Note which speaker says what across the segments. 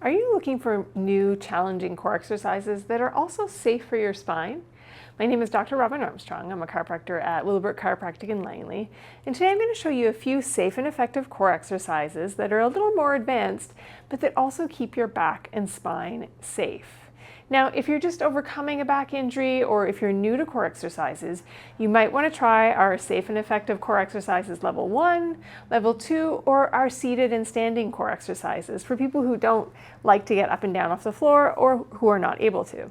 Speaker 1: Are you looking for new challenging core exercises that are also safe for your spine? My name is Dr. Robin Armstrong. I'm a chiropractor at Willowbrook Chiropractic in Langley, and today I'm going to show you a few safe and effective core exercises that are a little more advanced, but that also keep your back and spine safe. Now, if you're just overcoming a back injury or if you're new to core exercises, you might want to try our safe and effective core exercises level 1, level 2, or our seated and standing core exercises for people who don't like to get up and down off the floor or who are not able to.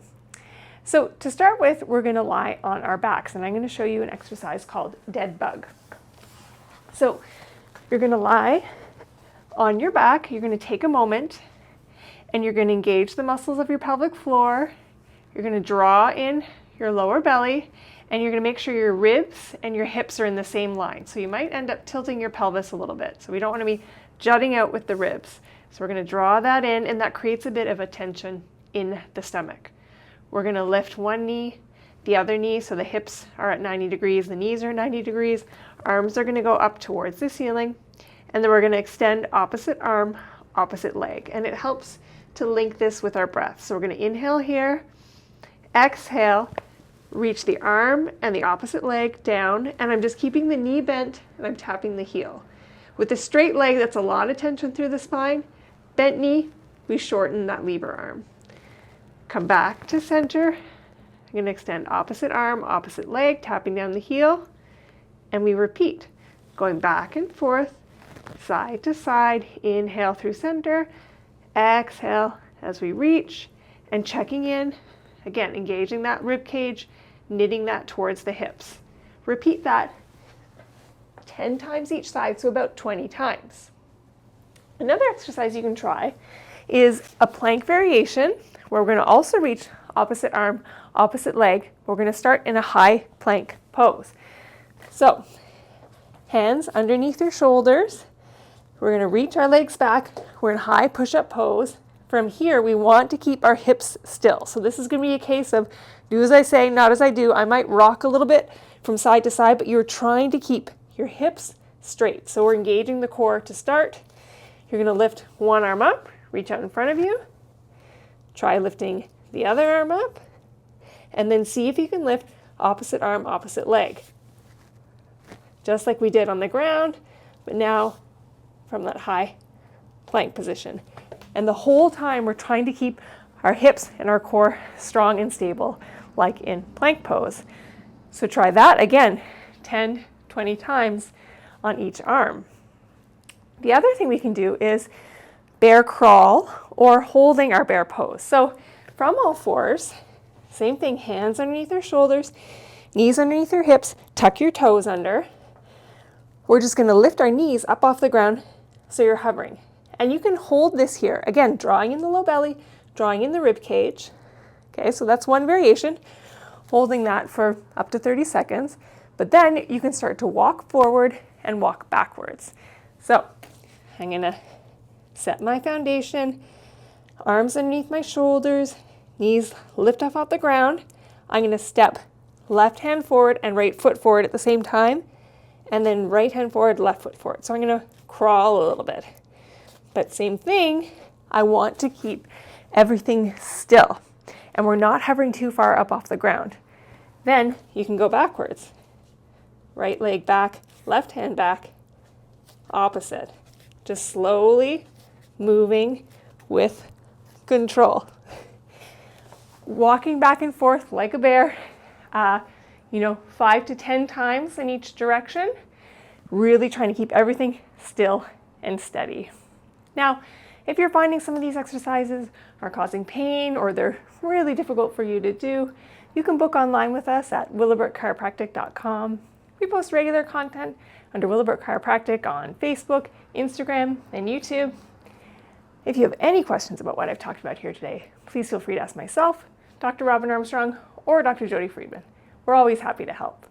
Speaker 1: So to start with, we're going to lie on our backs, and I'm going to show you an exercise called dead bug. So you're going to lie on your back, you're going to take a moment, and you're going to engage the muscles of your pelvic floor. You're going to draw in your lower belly, and you're going to make sure your ribs and your hips are in the same line. So you might end up tilting your pelvis a little bit. So we don't want to be jutting out with the ribs. So we're going to draw that in, and that creates a bit of a tension in the stomach. We're going to lift one knee, the other knee, so the hips are at 90 degrees, the knees are 90 degrees, arms are going to go up towards the ceiling, and then we're going to extend opposite arm, opposite leg. And it helps to link this with our breath. So we're going to inhale here, exhale, reach the arm and the opposite leg down, and I'm just keeping the knee bent and I'm tapping the heel. With the straight leg, that's a lot of tension through the spine. Bent knee, we shorten that lever arm. Come back to center. I'm going to extend opposite arm, opposite leg, tapping down the heel, and we repeat, going back and forth, side to side. Inhale through center, exhale as we reach, and checking in, again, engaging that rib cage, knitting that towards the hips. Repeat that 10 times each side, so about 20 times. Another exercise you can try is a plank variation, where we're going to also reach opposite arm, opposite leg. We're going to start in a high plank pose. So, hands underneath your shoulders. We're going to reach our legs back. We're in high push-up pose. From here, we want to keep our hips still. So this is going to be a case of do as I say, not as I do. I might rock a little bit from side to side, but you're trying to keep your hips straight. So we're engaging the core to start. You're going to lift one arm up, reach out in front of you. Try lifting the other arm up, and then see if you can lift opposite arm, opposite leg. Just like we did on the ground, but now from that high plank position. And the whole time we're trying to keep our hips and our core strong and stable, like in plank pose. So try that again, 10, 20 times on each arm. The other thing we can do is bear crawl or holding our bear pose. So from all fours, same thing, hands underneath your shoulders, knees underneath your hips, tuck your toes under. We're just going to lift our knees up off the ground so you're hovering. And you can hold this here, again, drawing in the low belly, drawing in the rib cage. Okay, so that's one variation, holding that for up to 30 seconds. But then you can start to walk forward and walk backwards. So I'm going to set my foundation, arms underneath my shoulders, knees lift off the ground. I'm going to step left hand forward and right foot forward at the same time, and then right hand forward, left foot forward. So I'm going to crawl a little bit. But same thing, I want to keep everything still, and we're not hovering too far up off the ground. Then you can go backwards. Right leg back, left hand back, opposite. Just slowly moving with control. Walking back and forth like a bear, 5 to 10 times in each direction. Really trying to keep everything still and steady. Now, if you're finding some of these exercises are causing pain or they're really difficult for you to do, you can book online with us at willowbrookchiropractic.com. We post regular content under Willowbrook Chiropractic on Facebook, Instagram, and YouTube. If you have any questions about what I've talked about here today, please feel free to ask myself, Dr. Robin Armstrong, or Dr. Jody Freedman. We're always happy to help.